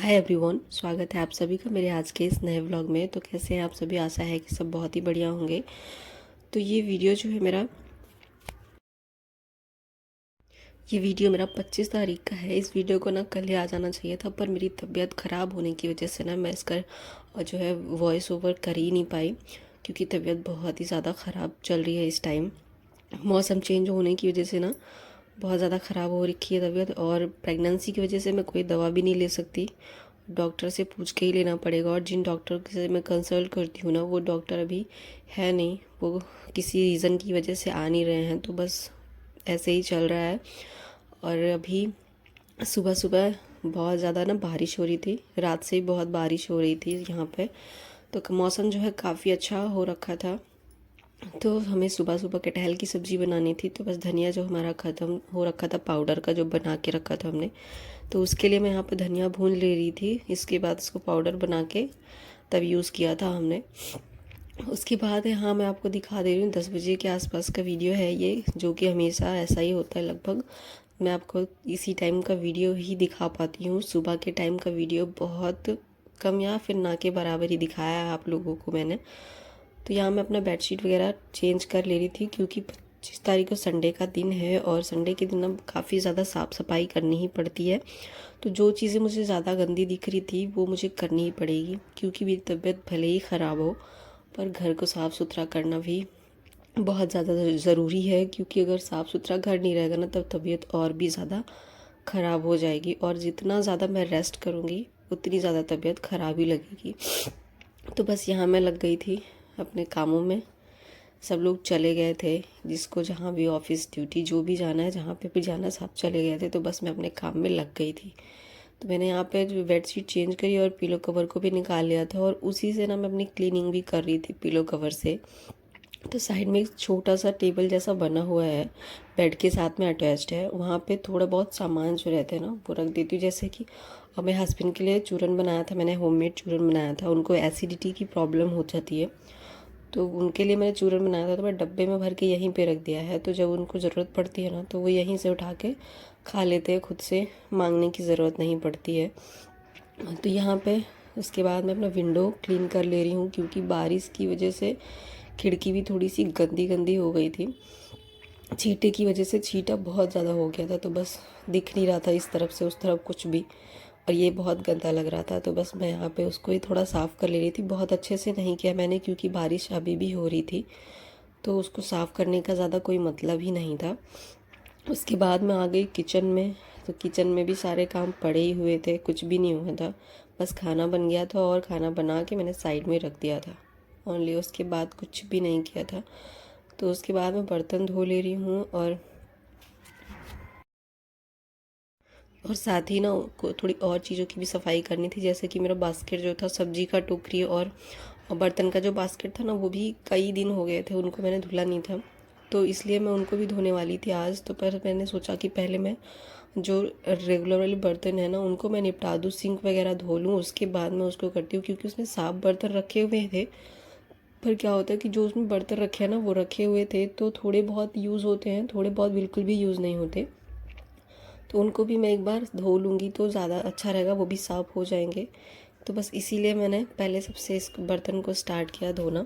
Hi everyone, स्वागत है आप सभी का मेरे आज के इस नए व्लॉग में। तो कैसे हैं आप सभी? आशा है कि सब बहुत ही बढ़िया होंगे। तो ये वीडियो मेरा 25 तारीख का है। इस वीडियो को ना कल ही आ जाना चाहिए था, पर मेरी तबीयत ख़राब होने की वजह से ना मैं इसका जो है वॉइस ओवर कर ही नहीं पाई, क्योंकि तबीयत बहुत ही ज़्यादा ख़राब चल रही है इस टाइम। मौसम चेंज होने की वजह से ना बहुत ज़्यादा ख़राब हो रखी है तबीयत, और प्रेगनेंसी की वजह से मैं कोई दवा भी नहीं ले सकती, डॉक्टर से पूछ के ही लेना पड़ेगा। और जिन डॉक्टर से मैं कंसल्ट करती हूँ ना, वो डॉक्टर अभी है नहीं, वो किसी रीज़न की वजह से आ नहीं रहे हैं। तो बस ऐसे ही चल रहा है। और अभी सुबह सुबह बहुत ज़्यादा ना बारिश हो रही थी, रात से ही बहुत बारिश हो रही थी यहाँ पे। तो मौसम जो है काफ़ी अच्छा हो रखा था। तो हमें सुबह सुबह कटहल की सब्ज़ी बनानी थी। तो बस धनिया जो हमारा ख़त्म हो रखा था, पाउडर का जो बना के रखा था हमने, तो उसके लिए मैं यहाँ पे धनिया भून ले रही थी। इसके बाद इसको पाउडर बना के तब यूज़ किया था हमने। उसके बाद यहाँ मैं आपको दिखा दे रही हूँ 10 बजे के आसपास का वीडियो है ये, जो कि हमेशा ऐसा ही होता है लगभग। मैं आपको इसी टाइम का वीडियो ही दिखा पाती हूँ। सुबह के टाइम का वीडियो बहुत कम या फिर ना के बराबर ही दिखाया है आप लोगों को मैंने। तो यहाँ मैं अपना बेडशीट वगैरह चेंज कर ले रही थी, क्योंकि 25 तारीख को संडे का दिन है, और संडे के दिन अब काफ़ी ज़्यादा साफ़ सफाई करनी ही पड़ती है। तो जो चीज़ें मुझे ज़्यादा गंदी दिख रही थी वो मुझे करनी ही पड़ेगी, क्योंकि मेरी तबीयत भले ही ख़राब हो, पर घर को साफ़ सुथरा करना भी बहुत ज़्यादा ज़रूरी है। क्योंकि अगर साफ़ सुथरा घर नहीं रहेगा ना, तब तबीयत और भी ज़्यादा ख़राब हो जाएगी, और जितना ज़्यादा मैं रेस्ट करूँगी उतनी ज़्यादा तबीयत ख़राब ही लगेगी। तो बस यहाँ मैं लग गई थी अपने कामों में। सब लोग चले गए थे, जिसको जहाँ भी ऑफिस ड्यूटी जो भी जाना है, जहाँ पे भी जाना है, सब चले गए थे। तो बस मैं अपने काम में लग गई थी। तो मैंने यहाँ पे जो बेडशीट चेंज करी और पिलो कवर को भी निकाल लिया था, और उसी से ना मैं अपनी क्लीनिंग भी कर रही थी पिलो कवर से। तो साइड में एक छोटा सा टेबल जैसा बना हुआ है, बेड के साथ में अटैच्ड है। वहाँ पे थोड़ा बहुत सामान जो रहते हैं ना वो रख देती हूँ। जैसे कि मेरे हस्बैंड के लिए चूरन बनाया था मैंने, होममेड चूरन बनाया था। उनको एसिडिटी की प्रॉब्लम हो जाती है, तो उनके लिए मैंने चूरन बनाया था, तो मैं डब्बे में भर के यहीं पे रख दिया है। तो जब उनको ज़रूरत पड़ती है ना, तो वो यहीं से उठा के खा लेते हैं, खुद से मांगने की ज़रूरत नहीं पड़ती है। तो यहाँ पे उसके बाद मैं अपना विंडो क्लीन कर ले रही हूँ, क्योंकि बारिश की वजह से खिड़की भी थोड़ी सी गंदी गंदी हो गई थी। छींटे की वजह से छींटा बहुत ज़्यादा हो गया था, तो बस दिख नहीं रहा था इस तरफ से उस तरफ कुछ भी, और ये बहुत गंदा लग रहा था। तो बस मैं यहाँ पे उसको ही थोड़ा साफ़ कर ले रही थी। बहुत अच्छे से नहीं किया मैंने, क्योंकि बारिश अभी भी हो रही थी, तो उसको साफ़ करने का ज़्यादा कोई मतलब ही नहीं था। उसके बाद मैं आ गई किचन में। तो किचन में भी सारे काम पड़े ही हुए थे, कुछ भी नहीं हुआ था। बस खाना बन गया था, और खाना बना के मैंने साइड में रख दिया था ओनली। उसके बाद कुछ भी नहीं किया था। तो उसके बाद मैं बर्तन धो ले रही हूँ, और साथ ही ना थोड़ी और चीज़ों की भी सफाई करनी थी। जैसे कि मेरा बास्केट जो था, सब्जी का टोकरी और बर्तन का जो बास्केट था ना, वो भी कई दिन हो गए थे, उनको मैंने धुला नहीं था। तो इसलिए मैं उनको भी धोने वाली थी आज। तो पर मैंने सोचा कि पहले मैं जो रेगुलर वाले बर्तन है ना, उनको मैं निपटा दूँ, सिंक वगैरह धो लूँ, उसके बाद मैं उसको करती हूँ। क्योंकि उसमें साफ बर्तन रखे हुए थे, पर क्या होता है कि जो उसमें बर्तन रखे हैं ना, वो रखे हुए थे तो थोड़े बहुत यूज़ होते हैं, थोड़े बहुत बिल्कुल भी यूज़ नहीं होते। तो उनको भी मैं एक बार धो लूँगी तो ज़्यादा अच्छा रहेगा, वो भी साफ़ हो जाएंगे। तो बस इसीलिए मैंने पहले सबसे इस बर्तन को स्टार्ट किया धोना।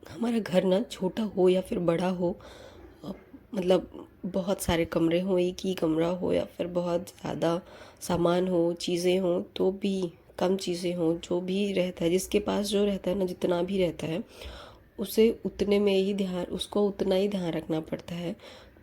हमारा घर ना छोटा हो या फिर बड़ा हो, अ, मतलब बहुत सारे कमरे हों, एक ही कमरा हो, या फिर बहुत ज़्यादा सामान हो, चीज़ें हों, तो भी कम चीज़ें हों, जो भी रहता है, जिसके पास जो रहता है ना, जितना भी रहता है, उसे उतने में ही ध्यान उसको उतना ही ध्यान रखना पड़ता है।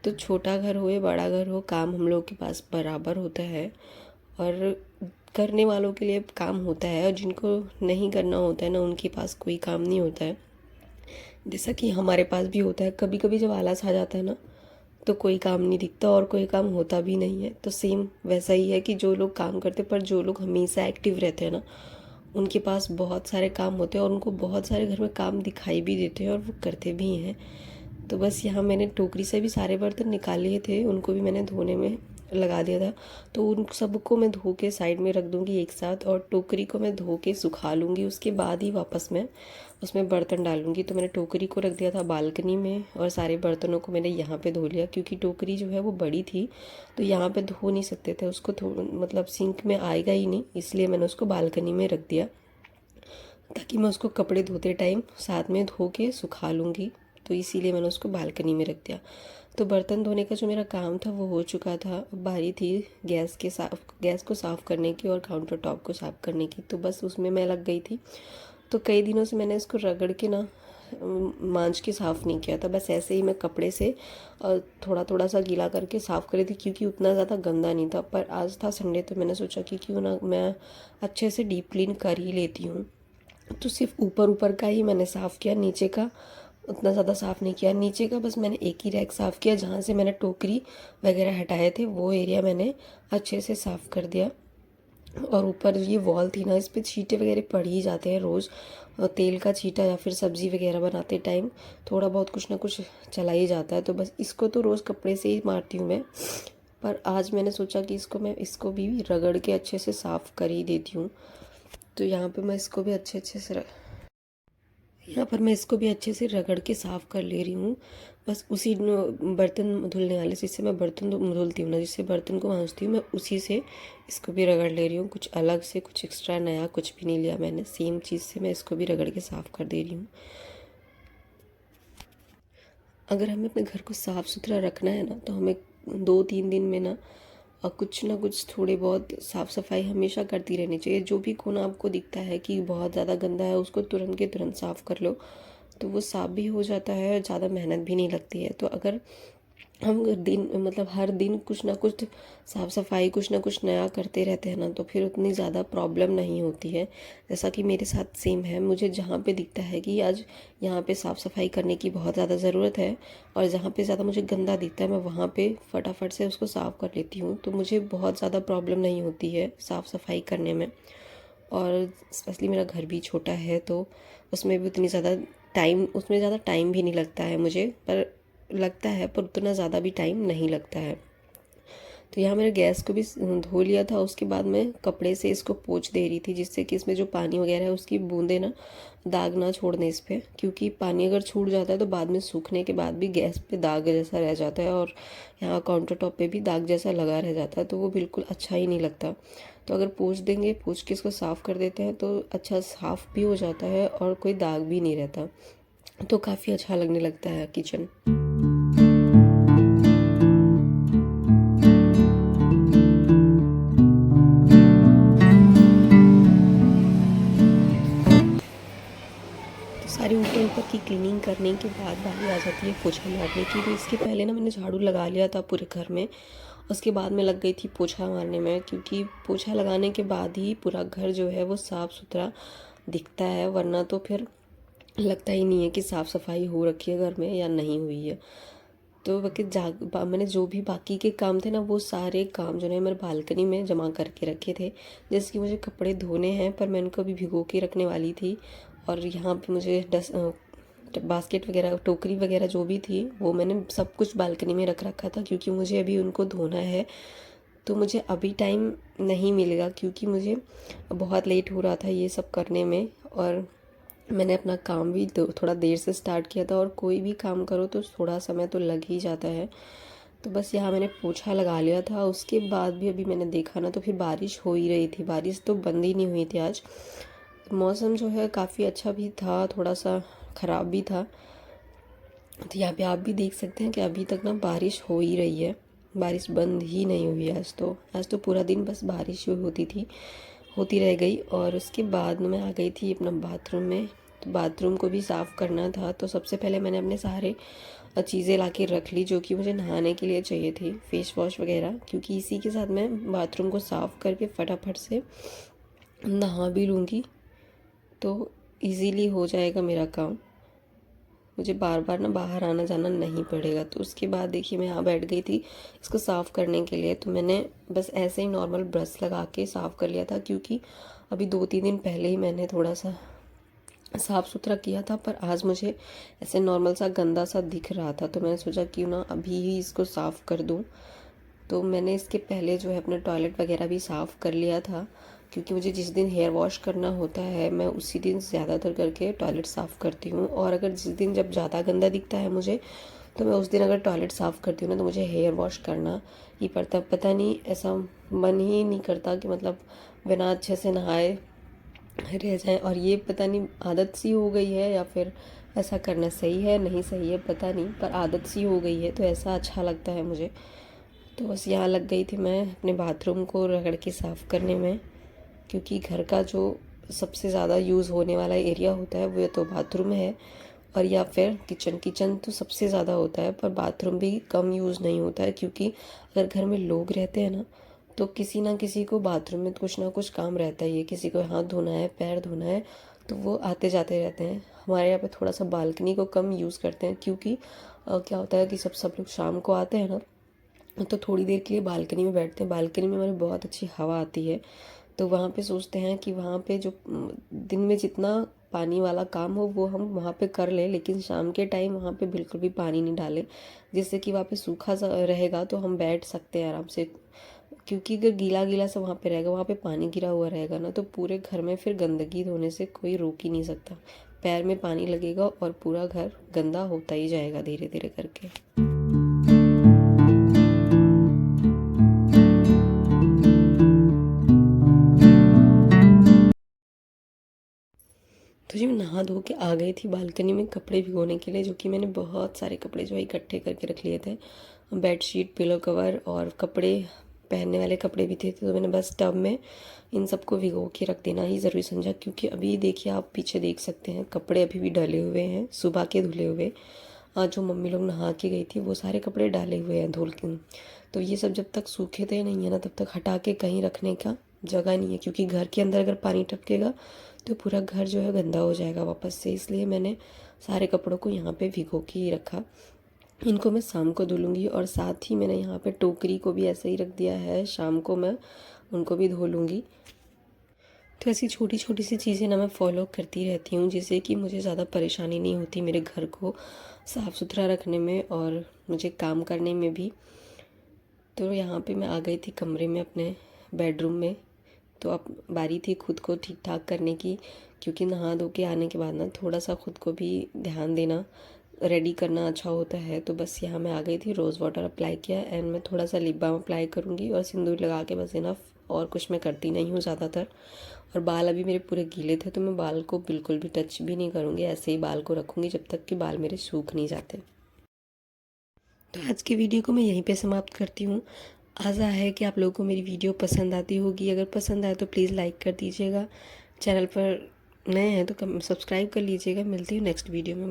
तो छोटा घर हो या बड़ा घर हो, काम हम लोग के पास बराबर होता है। और करने वालों के लिए काम होता है, और जिनको नहीं करना होता है ना, उनके पास कोई काम नहीं होता है। जैसा कि हमारे पास भी होता है, कभी कभी जब आलस आ जाता है ना, तो कोई काम नहीं दिखता और कोई काम होता भी नहीं है। तो सेम वैसा ही है कि जो लोग काम करते, पर जो लोग हमेशा एक्टिव रहते हैं ना, उनके पास बहुत सारे काम होते हैं, और उनको बहुत सारे घर में काम दिखाई भी देते हैं, और वो करते भी हैं। तो बस यहाँ मैंने टोकरी से भी सारे बर्तन निकाल लिए थे, उनको भी मैंने धोने में लगा दिया था। तो उन सबको मैं धो के साइड में रख दूँगी एक साथ, और टोकरी को मैं धो के सुखा लूँगी। उसके बाद ही वापस मैं उसमें बर्तन डालूँगी। तो मैंने टोकरी को रख दिया था बालकनी में, और सारे बर्तनों को मैंने यहाँ पे धो लिया, क्योंकि टोकरी जो है वो बड़ी थी तो यहाँ पे धो नहीं सकते थे उसको, मतलब सिंक में आएगा ही नहीं, इसलिए मैंने उसको बालकनी में रख दिया, ताकि मैं उसको कपड़े धोते टाइम साथ में धो के सुखा लूँगी। तो इसीलिए मैंने उसको बालकनी में रख दिया। तो बर्तन धोने का जो मेरा काम था वो हो चुका था। अब बारी थी गैस को साफ़ करने की और काउंटर टॉप को साफ़ करने की। तो बस उसमें मैं लग गई थी। तो कई दिनों से मैंने इसको रगड़ के ना मांज के साफ़ नहीं किया था, बस ऐसे ही मैं कपड़े से थोड़ा थोड़ा सा गीला करके साफ़ करी थी, क्योंकि उतना ज़्यादा गंदा नहीं था। पर आज था संडे, तो मैंने सोचा कि क्यों ना मैं अच्छे से डीप क्लीन कर ही लेती हूँ। तो सिर्फ ऊपर ऊपर का ही मैंने साफ़ किया, नीचे का उतना ज़्यादा साफ़ नहीं किया। नीचे का बस मैंने एक ही रैक साफ़ किया, जहाँ से मैंने टोकरी वगैरह हटाए थे वो एरिया मैंने अच्छे से साफ़ कर दिया। और ऊपर ये वॉल थी ना, इस पर छींटे वगैरह पड़ ही जाते हैं रोज़, तेल का छींटा या फिर सब्ज़ी वगैरह बनाते टाइम थोड़ा बहुत कुछ ना कुछ चला ही जाता है। तो बस इसको तो रोज़ कपड़े से ही मारती हूँ मैं, पर आज मैंने सोचा कि इसको भी रगड़ के अच्छे से साफ़ कर ही देती हूँ। तो यहाँ पर मैं इसको भी इसको भी अच्छे से रगड़ के साफ़ कर ले रही हूँ। बस उसी बर्तन धुलने वाले जिससे मैं बर्तन धुलती हूँ ना, जिससे बर्तन को मांजती हूँ, मैं उसी से इसको भी रगड़ ले रही हूँ। कुछ अलग से, कुछ एक्स्ट्रा नया कुछ भी नहीं लिया मैंने, सेम चीज़ से मैं इसको भी रगड़ के साफ़ कर दे रही हूँ। अगर हमें अपने घर को साफ़ सुथरा रखना है ना, तो हमें 2-3 दिन में ना कुछ ना कुछ थोड़े बहुत साफ़ सफाई हमेशा करती रहनी चाहिए। जो भी कोना आपको दिखता है कि बहुत ज़्यादा गंदा है, उसको तुरंत के तुरंत साफ़ कर लो, तो वो साफ़ भी हो जाता है और ज़्यादा मेहनत भी नहीं लगती है। तो अगर हम हर दिन कुछ ना कुछ साफ़ सफाई, कुछ ना कुछ नया करते रहते हैं ना, तो फिर उतनी ज़्यादा प्रॉब्लम नहीं होती है। जैसा कि मेरे साथ सेम है, मुझे जहाँ पे दिखता है कि आज यहाँ पे साफ़ सफाई करने की बहुत ज़्यादा ज़रूरत है, और जहाँ पे ज़्यादा मुझे गंदा दिखता है, मैं वहाँ पे फटाफट से उसको साफ़ कर लेती हूँ। तो मुझे बहुत ज़्यादा प्रॉब्लम नहीं होती है साफ़ सफाई करने में। और स्पेशली मेरा घर भी छोटा है, तो उसमें भी उसमें ज़्यादा टाइम भी नहीं लगता है मुझे, पर उतना ज़्यादा भी टाइम नहीं लगता है। तो यहाँ मैंने गैस को भी धो लिया था। उसके बाद मैं कपड़े से इसको पोंछ दे रही थी, जिससे कि इसमें जो पानी वगैरह है उसकी बूंदें ना दाग ना छोड़ने इस पर, क्योंकि पानी अगर छूट जाता है तो बाद में सूखने के बाद भी गैस पे दाग जैसा रह जाता है, और यहाँ काउंटर टॉप पे भी दाग जैसा लगा रह जाता है, तो वो बिल्कुल अच्छा ही नहीं लगता। तो अगर पोंछ के इसको साफ़ कर देते हैं तो अच्छा साफ़ भी हो जाता है और कोई दाग भी नहीं रहता, तो काफ़ी अच्छा लगने लगता है किचन। तो सारी ऊपर ऊपर की क्लीनिंग करने के बाद बारी आ जाती है पोछा मारने की। तो इसके पहले ना मैंने झाड़ू लगा लिया था पूरे घर में, उसके बाद मैं लग गई थी पोछा मारने में, क्योंकि पोछा लगाने के बाद ही पूरा घर जो है वो साफ़ सुथरा दिखता है, वरना तो फिर लगता ही नहीं है कि साफ़ सफाई हो रखी है घर में या नहीं हुई है। तो मैंने जो भी बाकी के काम थे ना, वो सारे काम जो है मेरे बालकनी में जमा करके रखे थे। जैसे कि मुझे कपड़े धोने हैं, पर मैं उनको अभी भिगो के रखने वाली थी, और यहाँ पे मुझे बास्केट वगैरह, टोकरी वगैरह जो भी थी वो मैंने सब कुछ बालकनी में रख रखा था, क्योंकि मुझे अभी उनको धोना है। तो मुझे अभी टाइम नहीं मिलेगा, क्योंकि मुझे बहुत लेट हो रहा था ये सब करने में, और मैंने अपना काम भी थोड़ा देर से स्टार्ट किया था, और कोई भी काम करो तो थोड़ा समय तो लग ही जाता है। तो बस यहाँ मैंने पोछा लगा लिया था। उसके बाद भी अभी मैंने देखा ना, तो फिर बारिश हो ही रही थी, बारिश तो बंद ही नहीं हुई थी आज। मौसम जो है काफ़ी अच्छा भी था, थोड़ा सा ख़राब भी था। तो यहाँ पे आप भी देख सकते हैं कि अभी तक ना बारिश हो ही रही है, बारिश बंद ही नहीं हुई है। आज तो पूरा दिन बस बारिश होती रह गई। और उसके बाद मैं आ गई थी अपना बाथरूम में। तो बाथरूम को भी साफ़ करना था, तो सबसे पहले मैंने अपने सारे चीज़ें ला के रख ली जो कि मुझे नहाने के लिए चाहिए थी, फेस वॉश वगैरह, क्योंकि इसी के साथ मैं बाथरूम को साफ़ करके फटाफट से नहा भी लूँगी, तो इजीली हो जाएगा मेरा काम, मुझे बार बार ना बाहर आना जाना नहीं पड़ेगा। तो उसके बाद देखिए मैं यहाँ बैठ गई थी इसको साफ़ करने के लिए। तो मैंने बस ऐसे ही नॉर्मल ब्रश लगा के साफ़ कर लिया था, क्योंकि अभी 2-3 दिन पहले ही मैंने थोड़ा सा साफ़ सुथरा किया था, पर आज मुझे ऐसे नॉर्मल सा गंदा सा दिख रहा था, तो मैंने सोचा क्यों ना अभी ही इसको साफ़ कर दूँ। तो मैंने इसके पहले जो है अपना टॉयलेट वगैरह भी साफ़ कर लिया था, क्योंकि मुझे जिस दिन हेयर वॉश करना होता है मैं उसी दिन ज़्यादातर करके टॉयलेट साफ़ करती हूँ। और अगर जिस दिन जब ज़्यादा गंदा दिखता है मुझे, तो मैं उस दिन अगर टॉयलेट साफ़ करती हूँ ना, तो मुझे हेयर वॉश करना ही पड़ता है। पता नहीं, ऐसा मन ही नहीं करता कि मतलब बिना अच्छे से नहाए रह जाए। और ये पता नहीं आदत सी हो गई है, या फिर ऐसा करना सही है नहीं सही है पता नहीं, पर आदत सी हो गई है तो ऐसा अच्छा लगता है मुझे। तो बस यहाँ लग गई थी मैं अपने बाथरूम को रगड़ के साफ़ करने में, क्योंकि घर का जो सबसे ज़्यादा यूज़ होने वाला एरिया होता है वो या तो बाथरूम है, और या फिर किचन। किचन तो सबसे ज़्यादा होता है, पर बाथरूम भी कम यूज़ नहीं होता है, क्योंकि अगर घर में लोग रहते हैं ना, तो किसी ना किसी को बाथरूम में कुछ ना कुछ काम रहता ही है। किसी को हाथ धोना है, पैर धोना है, तो वो आते जाते रहते हैं। हमारे यहाँ पे थोड़ा सा बालकनी को कम यूज़ करते हैं, क्योंकि क्या होता है कि सब लोग शाम को आते हैं ना, तो थोड़ी देर के लिए बालकनी में बैठते हैं। बालकनी में हमारी बहुत अच्छी हवा आती है, तो वहाँ पे सोचते हैं कि वहाँ पे जो दिन में जितना पानी वाला काम हो वो हम वहाँ पे कर लें, लेकिन शाम के टाइम वहाँ पे बिल्कुल भी पानी नहीं डालें, जिससे कि वहाँ पे सूखा सा रहेगा तो हम बैठ सकते हैं आराम से। क्योंकि अगर गीला गीला सा वहाँ पे रहेगा, वहाँ पे पानी गिरा हुआ रहेगा ना, तो पूरे घर में फिर गंदगी होने से कोई रोक ही नहीं सकता। पैर में पानी लगेगा और पूरा घर गंदा होता ही जाएगा धीरे धीरे करके। तो जी मैं नहा धो के आ गई थी बालकनी में कपड़े भिगोने के लिए, जो कि मैंने बहुत सारे कपड़े जो है इकट्ठे करके रख लिए थे। बेडशीट, पिलो कवर और कपड़े, पहनने वाले कपड़े भी थे, तो मैंने बस टब में इन सबको भिगो के रख देना ही ज़रूरी समझा। क्योंकि अभी देखिए, आप पीछे देख सकते हैं कपड़े अभी भी डले हुए हैं, सुबह के धुले हुए। आज जो मम्मी लोग नहा के गई थी वो सारे कपड़े डाले हुए हैं धुल के। तो ये सब जब तक सूखे थे नहीं है ना, तब तक हटा के कहीं रखने का जगह नहीं है, क्योंकि घर के अंदर अगर पानी टपकेगा तो पूरा घर जो है गंदा हो जाएगा वापस से। इसलिए मैंने सारे कपड़ों को यहाँ पे भिगो के ही रखा। इनको मैं शाम को धुलूँगी, और साथ ही मैंने यहाँ पे टोकरी को भी ऐसे ही रख दिया है, शाम को मैं उनको भी धो लूँगी। तो ऐसी छोटी छोटी सी चीज़ें ना मैं फॉलो करती रहती हूँ, जिससे कि मुझे ज़्यादा परेशानी नहीं होती मेरे घर को साफ़ सुथरा रखने में और मुझे काम करने में भी। तो यहाँ पे मैं आ गई थी कमरे में अपने बेडरूम में। तो अब बारी थी खुद को ठीक ठाक करने की, क्योंकि नहा धो के आने के बाद ना थोड़ा सा खुद को भी ध्यान देना, रेडी करना अच्छा होता है। तो बस यहाँ मैं आ गई थी, रोज़ वाटर अप्लाई किया, एंड मैं थोड़ा सा लिप बाम अप्लाई करूँगी और सिंदूर लगा के बस इनफ। और कुछ मैं करती नहीं हूँ ज़्यादातर। और बाल अभी मेरे पूरे गीले थे, तो मैं बाल को बिल्कुल भी टच भी नहीं करूँगी, ऐसे ही बाल को रखूँगी जब तक कि बाल मेरे सूख नहीं जाते। तो आज की वीडियो को मैं यहीं पे समाप्त करती हूँ। आशा है कि आप लोगों को मेरी वीडियो पसंद आती होगी। अगर पसंद आए तो प्लीज़ लाइक कर दीजिएगा। चैनल पर नए हैं तो सब्सक्राइब कर लीजिएगा। मिलती हूँ नेक्स्ट वीडियो में।